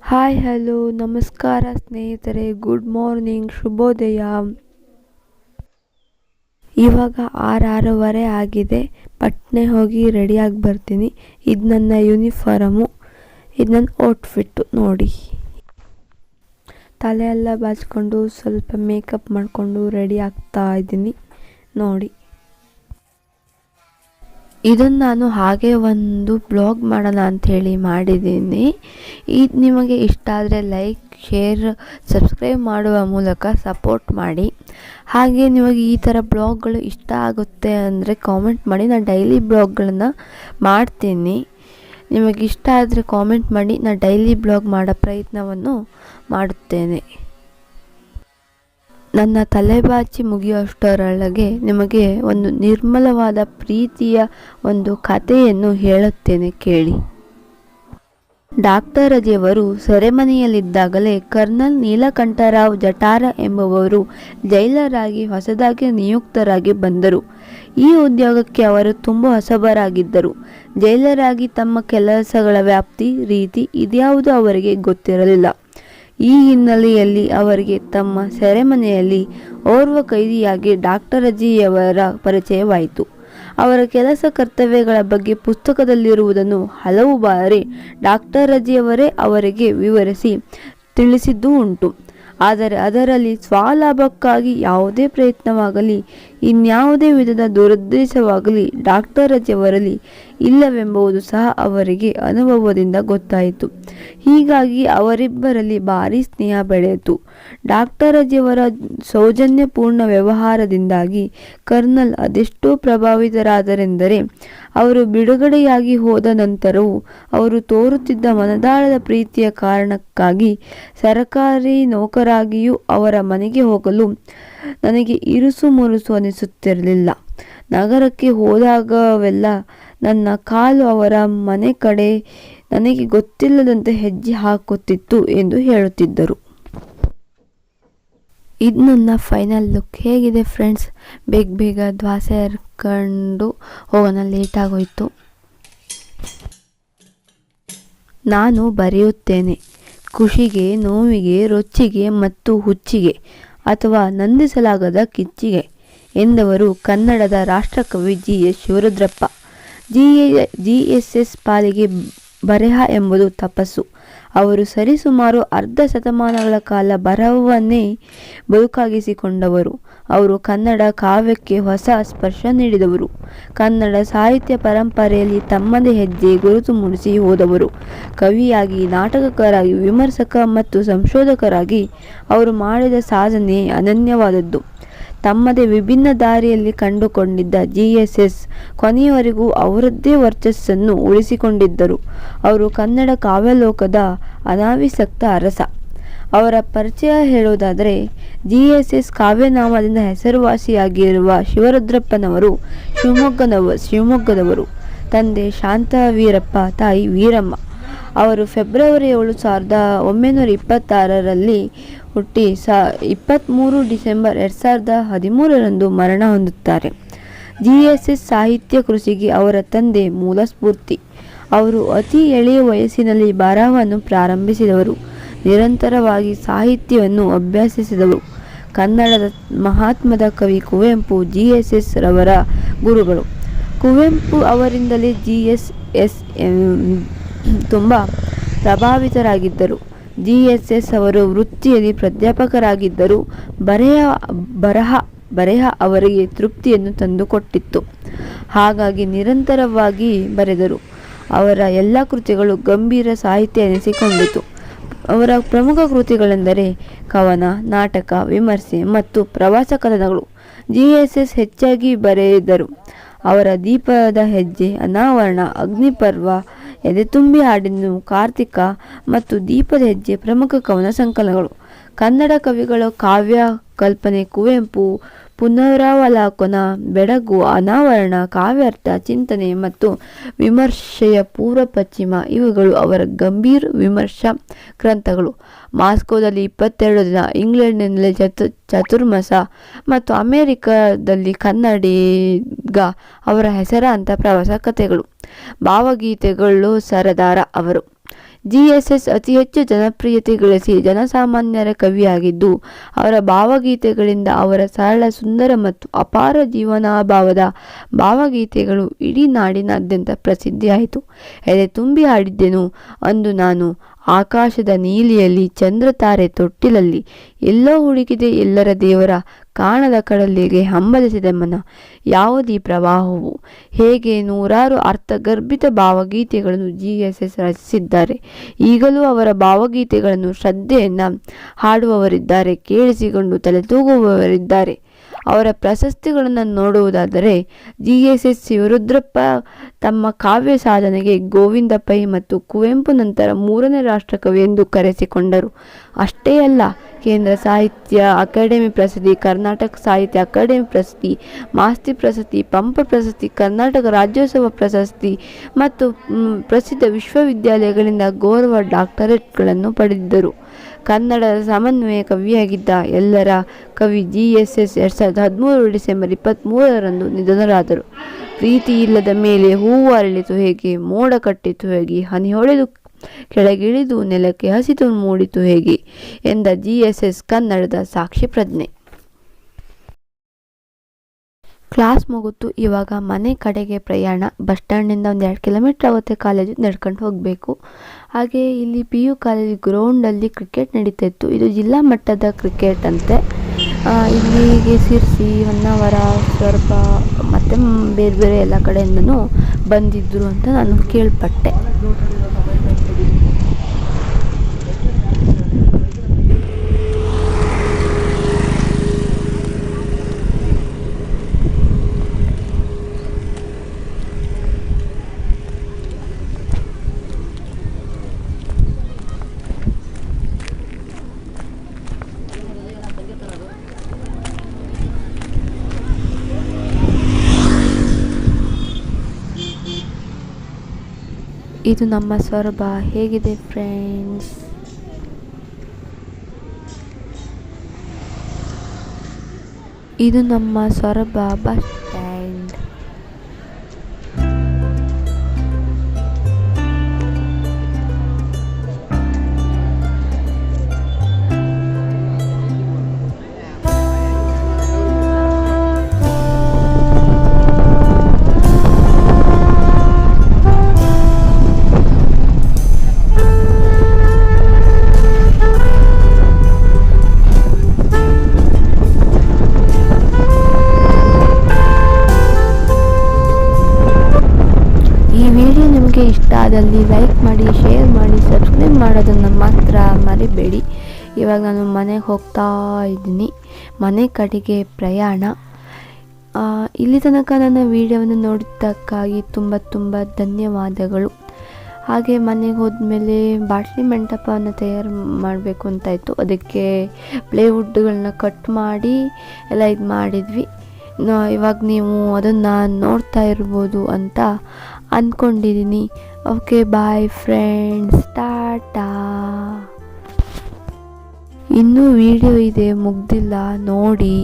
Hi hello ನಮಸ್ಕಾರ ಸ್ನೇಹಿತರೆ, good morning, ಶುಭೋದಯ. ಇವಾಗ 6:30 ಆಗಿದೆ. ಪಟ್ನೆ ಹೋಗಿ ರೆಡಿಯಾಗಿ ಬರ್ತೀನಿ. ಇದು ನನ್ನ ಯೂನಿಫಾರ್ಮು, ಇದು ನನ್ನ ಔಟ್ಫಿಟ್ಟು ನೋಡಿ. ತಲೆ ಎಲ್ಲ ಬಾಚ್ಕೊಂಡು ಸ್ವಲ್ಪ ಮೇಕಪ್ ಮಾಡಿಕೊಂಡು ರೆಡಿ ಆಗ್ತಾ ಇದ್ದೀನಿ ನೋಡಿ. ಇದನ್ನು ನಾನು ಹಾಗೆ ಒಂದು ಬ್ಲಾಗ್ ಮಾಡೋಣ ಅಂಥೇಳಿ ಮಾಡಿದ್ದೀನಿ. ಇದು ನಿಮಗೆ ಇಷ್ಟ ಆದರೆ ಲೈಕ್, ಶೇರ್, ಸಬ್ಸ್ಕ್ರೈಬ್ ಮಾಡುವ ಮೂಲಕ ಸಪೋರ್ಟ್ ಮಾಡಿ. ಹಾಗೆ ನಿಮಗೆ ಈ ಥರ ಬ್ಲಾಗ್ಗಳು ಇಷ್ಟ ಆಗುತ್ತೆ ಅಂದರೆ ಕಾಮೆಂಟ್ ಮಾಡಿ. ನಾನು ಡೈಲಿ ಬ್ಲಾಗ್ಗಳನ್ನು ಮಾಡ್ತೀನಿ. ನಿಮಗೆ ಇಷ್ಟ ಆದರೆ ಕಾಮೆಂಟ್ ಮಾಡಿ. ನಾನು ಡೈಲಿ ಬ್ಲಾಗ್ ಮಾಡೋ ಪ್ರಯತ್ನವನ್ನು ಮಾಡುತ್ತೇನೆ. ನನ್ನ ತಲೆಬಾಚಿ ಮುಗಿಯುವಷ್ಟರೊಳಗೆ ನಿಮಗೆ ಒಂದು ನಿರ್ಮಲವಾದ ಪ್ರೀತಿಯ ಒಂದು ಕಥೆಯನ್ನು ಹೇಳುತ್ತೇನೆ ಕೇಳಿ. ಡಾಕ್ಟರ್ ಅಜಿಯವರು ಸೆರೆಮನೆಯಲ್ಲಿದ್ದಾಗಲೇ ಕರ್ನಲ್ ನೀಲಕಂಠರಾವ್ ಜಠಾರ ಎಂಬುವವರು ಜೈಲರಾಗಿ ಹೊಸದಾಗಿ ನಿಯುಕ್ತರಾಗಿ ಬಂದರು. ಈ ಉದ್ಯೋಗಕ್ಕೆ ಅವರು ತುಂಬ ಹೊಸಬರಾಗಿದ್ದರು. ಜೈಲರಾಗಿ ತಮ್ಮ ಕೆಲಸಗಳ ವ್ಯಾಪ್ತಿ, ರೀತಿ ಇದ್ಯಾವುದೂ ಅವರಿಗೆ ಗೊತ್ತಿರಲಿಲ್ಲ. ಈ ಹಿನ್ನೆಲೆಯಲ್ಲಿ ಅವರಿಗೆ ತಮ್ಮ ಸೆರೆಮನೆಯಲ್ಲಿ ಓರ್ವ ಕೈದಿಯಾಗಿ ಡಾಕ್ಟರ್ ಅಜಿಯವರ ಪರಿಚಯವಾಯಿತು. ಅವರ ಕೆಲಸ ಕರ್ತವ್ಯಗಳ ಬಗ್ಗೆ ಪುಸ್ತಕದಲ್ಲಿರುವುದನ್ನು ಹಲವು ಬಾರಿ ಡಾಕ್ಟರ್ ಅಜಿಯವರೇ ಅವರಿಗೆ ವಿವರಿಸಿ ತಿಳಿಸಿದ್ದೂ ಉಂಟು. ಆದರೆ ಅದರಲ್ಲಿ ಸ್ವಲಾಭಕ್ಕಾಗಿ ಯಾವುದೇ ಪ್ರಯತ್ನವಾಗಲಿ, ಇನ್ಯಾವುದೇ ವಿಧದ ದುರುದ್ದೇಶವಾಗಲಿ ಡಾಕ್ಟರ್ ಅಜಿಯವರಲ್ಲಿ ಇಲ್ಲವೆಂಬುದು ಸಹ ಅವರಿಗೆ ಅನುಭವದಿಂದ ಗೊತ್ತಾಯಿತು. ಹೀಗಾಗಿ ಅವರಿಬ್ಬರಲ್ಲಿ ಭಾರೀ ಸ್ನೇಹ ಬೆಳೆಯಿತು. ಡಾಕ್ಟರ್ ಅಜಿಯವರ ಸೌಜನ್ಯಪೂರ್ಣ ವ್ಯವಹಾರದಿಂದಾಗಿ ಕರ್ನಲ್ ಅದೆಷ್ಟೋ ಪ್ರಭಾವಿತರಾದರೆಂದರೆ, ಅವರು ಬಿಡುಗಡೆಯಾಗಿ ಹೋದ ನಂತರವೂ ಅವರು ತೋರುತ್ತಿದ್ದ ಮನದಾಳದ ಪ್ರೀತಿಯ ಕಾರಣಕ್ಕಾಗಿ ಸರಕಾರಿ ನೌಕರಾಗಿಯೂ ಅವರ ಮನೆಗೆ ಹೋಗಲು ನನಗೆ ಇರುಸು ಮುರುಸು ಅನಿಸುತ್ತಿರಲಿಲ್ಲ. ನಗರಕ್ಕೆ ಹೋದಾಗವೆಲ್ಲ ನನ್ನ ಕಾಲು ಅವರ ಮನೆ ಕಡೆ ನನಗೆ ಗೊತ್ತಿಲ್ಲದಂತೆ ಹೆಜ್ಜೆ ಹಾಕುತ್ತಿತ್ತು ಎಂದು ಹೇಳುತ್ತಿದ್ದರು. ಇದು ನನ್ನ ಫೈನಲ್ ಲುಕ್. ಹೇಗಿದೆ ಫ್ರೆಂಡ್ಸ್? ಬೇಗ ದ್ವಾಸೆ ಹರ್ಕೊಂಡು ಹೋಗೋಣ, ಲೇಟಾಗೋಯ್ತು. ನಾನು ಬರೆಯುತ್ತೇನೆ. ಖುಷಿಗೆ, ನೋವಿಗೆ, ರೊಚ್ಚಿಗೆ ಮತ್ತು ಹುಚ್ಚಿಗೆ ಅಥವಾ ನಂದಿಸಲಾಗದ ಕಿಚ್ಚಿಗೆ ಎಂದವರು ಕನ್ನಡದ ರಾಷ್ಟ್ರಕವಿ ಜಿ.ಎಸ್. ಶಿವರುದ್ರಪ್ಪ. ಜಿ.ಎಸ್.ಎಸ್. ಪಾಲಿಗೆ ಬರೆಹ ಎಂಬುದು ತಪಸ್ಸು. ಅವರು ಸರಿಸುಮಾರು ಅರ್ಧ ಶತಮಾನಗಳ ಕಾಲ ಬರಹವನ್ನೇ ಬದುಕಾಗಿಸಿಕೊಂಡವರು. ಅವರು ಕನ್ನಡ ಕಾವ್ಯಕ್ಕೆ ಹೊಸ ಸ್ಪರ್ಶ ನೀಡಿದವರು. ಕನ್ನಡ ಸಾಹಿತ್ಯ ಪರಂಪರೆಯಲ್ಲಿ ತಮ್ಮದೇ ಹೆಜ್ಜೆ ಗುರುತು ಮೂಡಿಸಿ ಹೋದವರು. ಕವಿಯಾಗಿ, ನಾಟಕಕಾರರಾಗಿ, ವಿಮರ್ಶಕ ಮತ್ತು ಸಂಶೋಧಕರಾಗಿ ಅವರು ಮಾಡಿದ ಸಾಧನೆ ಅನನ್ಯವಾದದ್ದು. ತಮ್ಮದೇ ವಿಭಿನ್ನ ದಾರಿಯಲ್ಲಿ ಕಂಡುಕೊಂಡಿದ್ದ ಜಿ.ಎಸ್.ಎಸ್. ಕೊನೆಯವರೆಗೂ ಅವರದ್ದೇ ವರ್ಚಸ್ಸನ್ನು ಉಳಿಸಿಕೊಂಡಿದ್ದರು. ಅವರು ಕನ್ನಡ ಕಾವ್ಯಲೋಕದ ಅನಾವಿಸಕ್ತ ಅರಸ. ಅವರ ಪರಿಚಯ ಹೇಳುವುದಾದರೆ, ಜಿ.ಎಸ್.ಎಸ್. ಕಾವ್ಯನಾಮದಿಂದ ಹೆಸರುವಾಸಿಯಾಗಿರುವ ಶಿವರುದ್ರಪ್ಪನವರು ಶಿವಮೊಗ್ಗದವರು. ತಂದೆ ಶಾಂತವೀರಪ್ಪ, ತಾಯಿ ವೀರಮ್ಮ. ಅವರು ಫೆಬ್ರವರಿ 7, 1926ರಲ್ಲಿ ಹುಟ್ಟಿ 23 ಡಿಸೆಂಬರ್ 2013ರಂದು ಮರಣ ಹೊಂದುತ್ತಾರೆ. ಜಿ.ಎಸ್.ಎಸ್. ಸಾಹಿತ್ಯ ಕೃಷಿಗೆ ಅವರ ತಂದೆ ಮೂಲ ಸ್ಫೂರ್ತಿ. ಅವರು ಅತಿ ಎಳೆಯ ವಯಸ್ಸಿನಲ್ಲಿ ಬರಹವನ್ನು ಪ್ರಾರಂಭಿಸಿದವರು. ನಿರಂತರವಾಗಿ ಸಾಹಿತ್ಯವನ್ನು ಅಭ್ಯಸಿಸಿದವರು. ಕನ್ನಡದ ಮಹಾತ್ಮದ ಕವಿ ಕುವೆಂಪು ಜಿ.ಎಸ್.ಎಸ್. ರವರ ಗುರುಗಳು. ಕುವೆಂಪು ಅವರಿಂದಲೇ ಜಿ.ಎಸ್.ಎಸ್. ತುಂಬ ಪ್ರಭಾವಿತರಾಗಿದ್ದರು. ಜಿ.ಎಸ್.ಎಸ್. ಅವರು ವೃತ್ತಿಯಲ್ಲಿ ಪ್ರಾಧ್ಯಾಪಕರಾಗಿದ್ದರು. ಬರೆಹ ಅವರಿಗೆ ತೃಪ್ತಿಯನ್ನು ತಂದುಕೊಟ್ಟಿತ್ತು. ಹಾಗಾಗಿ ನಿರಂತರವಾಗಿ ಬರೆದರು. ಅವರ ಎಲ್ಲ ಕೃತಿಗಳು ಗಂಭೀರ ಸಾಹಿತ್ಯ ಎನಿಸಿಕೊಂಡಿತು. ಅವರ ಪ್ರಮುಖ ಕೃತಿಗಳೆಂದರೆ ಕವನ, ನಾಟಕ, ವಿಮರ್ಶೆ ಮತ್ತು ಪ್ರವಾಸ ಕಥನಗಳು. ಜಿ.ಎಸ್.ಎಸ್. ಹೆಚ್ಚಾಗಿ ಬರೆದರು. ಅವರ ದೀಪದ ಹೆಜ್ಜೆ, ಅನಾವರಣ, ಅಗ್ನಿಪರ್ವ, ಎದೆತುಂಬಿ ಹಾಡಿನ್ನು, ಕಾರ್ತಿಕ ಮತ್ತು ದೀಪದ ಹೆಜ್ಜೆ ಪ್ರಮುಖ ಕವನ ಸಂಕಲನಗಳು. ಕನ್ನಡ ಕವಿಗಳ ಕಾವ್ಯ ಕಲ್ಪನೆ ಕುವೆಂಪು, ಪುನರಾವಲೋಕನ, ಬೆಡಗು, ಅನಾವರಣ, ಕಾವ್ಯಾರ್ಥ, ಚಿಂತನೆ ಮತ್ತು ವಿಮರ್ಶೆಯ ಪೂರ್ವ ಪಶ್ಚಿಮ ಇವುಗಳು ಅವರ ಗಂಭೀರ ವಿಮರ್ಶಾ ಗ್ರಂಥಗಳು. ಮಾಸ್ಕೋದಲ್ಲಿ 22 ದಿನ, ಇಂಗ್ಲೆಂಡಿನಲ್ಲಿ ಚತುರ್ಮಾಸ ಮತ್ತು ಅಮೆರಿಕದಲ್ಲಿ ಕನ್ನಡಿಗ ಅವರ ಹೆಸರಾಂತ ಪ್ರವಾಸ ಕಥೆಗಳು. ಭಾವಗೀತೆಗಳು ಸರದಾರ ಅವರು. GSS ಅತಿ ಹೆಚ್ಚು ಜನಪ್ರಿಯತೆ ಗಳಿಸಿ ಜನಸಾಮಾನ್ಯರ ಕವಿಯಾಗಿದ್ದು, ಅವರ ಭಾವಗೀತೆಗಳಿಂದ ಅವರ ಸರಳ, ಸುಂದರ ಮತ್ತು ಅಪಾರ ಜೀವನಾಭಾವದ ಭಾವಗೀತೆಗಳು ಇಡೀ ನಾಡಿನಾದ್ಯಂತ ಪ್ರಸಿದ್ಧಿಯಾಯಿತು. ಎದೆ ತುಂಬಿ ಹಾಡಿದ್ದೆನು ಅಂದು ನಾನು ಆಕಾಶದ ನೀಲಿಯಲ್ಲಿ, ಚಂದ್ರತಾರೆ ತೊಟ್ಟಿಲಲ್ಲಿ, ಎಲ್ಲೋ ಹುಡುಕಿದೆ ಎಲ್ಲರ ದೇವರ, ಕಾಣದ ಕಡಲಿಗೆ ಹಂಬಲಿಸಿದ ಮನ. ಯಾವುದೀ ಪ್ರವಾಹವು? ಹೇಗೆ ನೂರಾರು ಅರ್ಥಗರ್ಭಿತ ಭಾವಗೀತೆಗಳನ್ನು GSS ರಚಿಸಿದ್ದಾರೆ. ಈಗಲೂ ಅವರ ಭಾವಗೀತೆಗಳನ್ನು ಶ್ರದ್ಧೆಯಿಂದ ಹಾಡುವವರಿದ್ದಾರೆ, ಕೇಳಿಸಿಕೊಂಡು ತಲೆತೂಗುವವರಿದ್ದಾರೆ. ಅವರ ಪ್ರಶಸ್ತಿಗಳನ್ನು ನೋಡುವುದಾದರೆ GSS ಶಿವರುದ್ರಪ್ಪ ತಮ್ಮ ಕಾವ್ಯ ಸಾಧನೆಗೆ ಗೋವಿಂದ ಪೈ ಮತ್ತು ಕುವೆಂಪು ನಂತರ 3ನೇ ರಾಷ್ಟ್ರಕವಿ ಎಂದು ಕರೆಸಿಕೊಂಡರು. ಅಷ್ಟೇ ಅಲ್ಲ, ಕೇಂದ್ರ ಸಾಹಿತ್ಯ ಅಕಾಡೆಮಿ ಪ್ರಶಸ್ತಿ, ಕರ್ನಾಟಕ ಸಾಹಿತ್ಯ ಅಕಾಡೆಮಿ ಪ್ರಶಸ್ತಿ, ಮಾಸ್ತಿ ಪ್ರಶಸ್ತಿ, ಪಂಪ ಪ್ರಶಸ್ತಿ, ಕರ್ನಾಟಕ ರಾಜ್ಯೋತ್ಸವ ಪ್ರಶಸ್ತಿ ಮತ್ತು ಪ್ರಸಿದ್ಧ ವಿಶ್ವವಿದ್ಯಾಲಯಗಳಿಂದ ಗೌರವ ಡಾಕ್ಟರೇಟ್ಗಳನ್ನು ಪಡೆದಿದ್ದರು. ಕನ್ನಡದ ಸಮನ್ವಯ ಕವಿಯಾಗಿದ್ದ ಎಲ್ಲರ ಕವಿ GSS 2013 ಡಿಸೆಂಬರ್ 23ರಂದು ನಿಧನರಾದರು. ಪ್ರೀತಿ ಇಲ್ಲದ ಮೇಲೆ ಹೂವು ಅರಳಿತು ಹೇಗೆ, ಮೋಡ ಕಟ್ಟಿತು ಹೇಗೆ, ಹನಿ ಹೊಳೆದು ಕೆಳಗಿಳಿದು ನೆಲಕ್ಕೆ ಹಸಿತು ಮೂಡಿತು ಹೇಗೆ ಎಂದ GSS ಕನ್ನಡದ ಸಾಕ್ಷಿ ಪ್ರಜ್ಞೆ. ಕ್ಲಾಸ್ ಮುಗಿತು, ಇವಾಗ ಮನೆ ಕಡೆಗೆ ಪ್ರಯಾಣ. ಬಸ್ ಸ್ಟ್ಯಾಂಡಿಂದ ಒಂದು 2 ಕಿಲೋಮೀಟ್ರ್ ಆಗುತ್ತೆ, ಕಾಲೇಜು ನಡ್ಕೊಂಡು ಹೋಗಬೇಕು. ಹಾಗೆ ಇಲ್ಲಿ PU ಕಾಲೇಜ್ ಗ್ರೌಂಡಲ್ಲಿ ಕ್ರಿಕೆಟ್ ನಡೀತಾ ಇತ್ತು. ಇದು ಜಿಲ್ಲಾ ಮಟ್ಟದ ಕ್ರಿಕೆಟ್ ಅಂತೆ. ಇಲ್ಲಿಗೆ ಸಿರ್ಸಿ, ಹೊನ್ನಾವರ, ಸೊರಬ ಮತ್ತು ಬೇರೆ ಬೇರೆ ಎಲ್ಲ ಕಡೆಯಿಂದನೂ ಬಂದಿದ್ದರು ಅಂತ ನಾನು ಕೇಳ್ಪಟ್ಟೆ. ಇದು ನಮ್ಮ ಸೊರಬ. ಹೇಗಿದೆ ಫ್ರೆಂಡ್ಸ್? ಇದು ನಮ್ಮ ಸೊರಬ ಬಸ್ ಸ್ಟ್ಯಾಂಡ್. ಇಷ್ಟ ಆದಲ್ಲಿ ಲೈಕ್ ಮಾಡಿ, ಶೇರ್ ಮಾಡಿ, ಸಬ್ಸ್ಕ್ರೈಬ್ ಮಾಡೋದನ್ನು ಮಾತ್ರ ಮರಿಬೇಡಿ. ಇವಾಗ ನಾನು ಮನೆಗೆ ಹೋಗ್ತಾ ಇದ್ದೀನಿ, ಮನೆ ಕಡೆಗೆ ಪ್ರಯಾಣ. ಇಲ್ಲಿ ತನಕ ನನ್ನ ವಿಡಿಯೋವನ್ನು ನೋಡಿದ್ದಕ್ಕಾಗಿ ತುಂಬ ತುಂಬ ಧನ್ಯವಾದಗಳು. ಹಾಗೆ ಮನೆಗೆ ಹೋದ್ಮೇಲೆ ಬಾಟ್ಲಿ ಮಂಟಪವನ್ನು ತಯಾರು ಮಾಡಬೇಕು ಅಂತ ಇತ್ತು. ಅದಕ್ಕೆ ಪ್ಲೇವುಡ್ಗಳನ್ನ ಕಟ್ ಮಾಡಿ ಎಲ್ಲ ಇದು ಮಾಡಿದ್ವಿ. ಇವಾಗ ನೀವು ಅದನ್ನು ನೋಡ್ತಾ ಇರ್ಬೋದು ಅಂತ ಅಂದ್ಕೊಂಡಿದ್ದೀನಿ. ಓಕೆ, ಬಾಯ್ ಫ್ರೆಂಡ್ಸ್, ಟಾಟಾ. ಇನ್ನೂ ವಿಡಿಯೋ ಇದೆ, ಮುಗ್ದಿಲ್ಲ, ನೋಡಿ.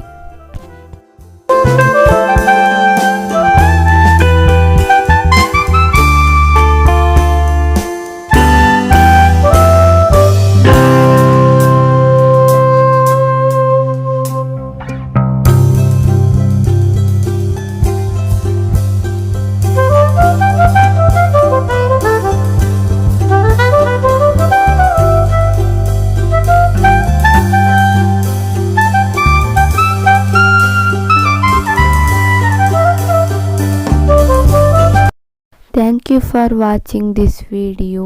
Thank you for watching this video.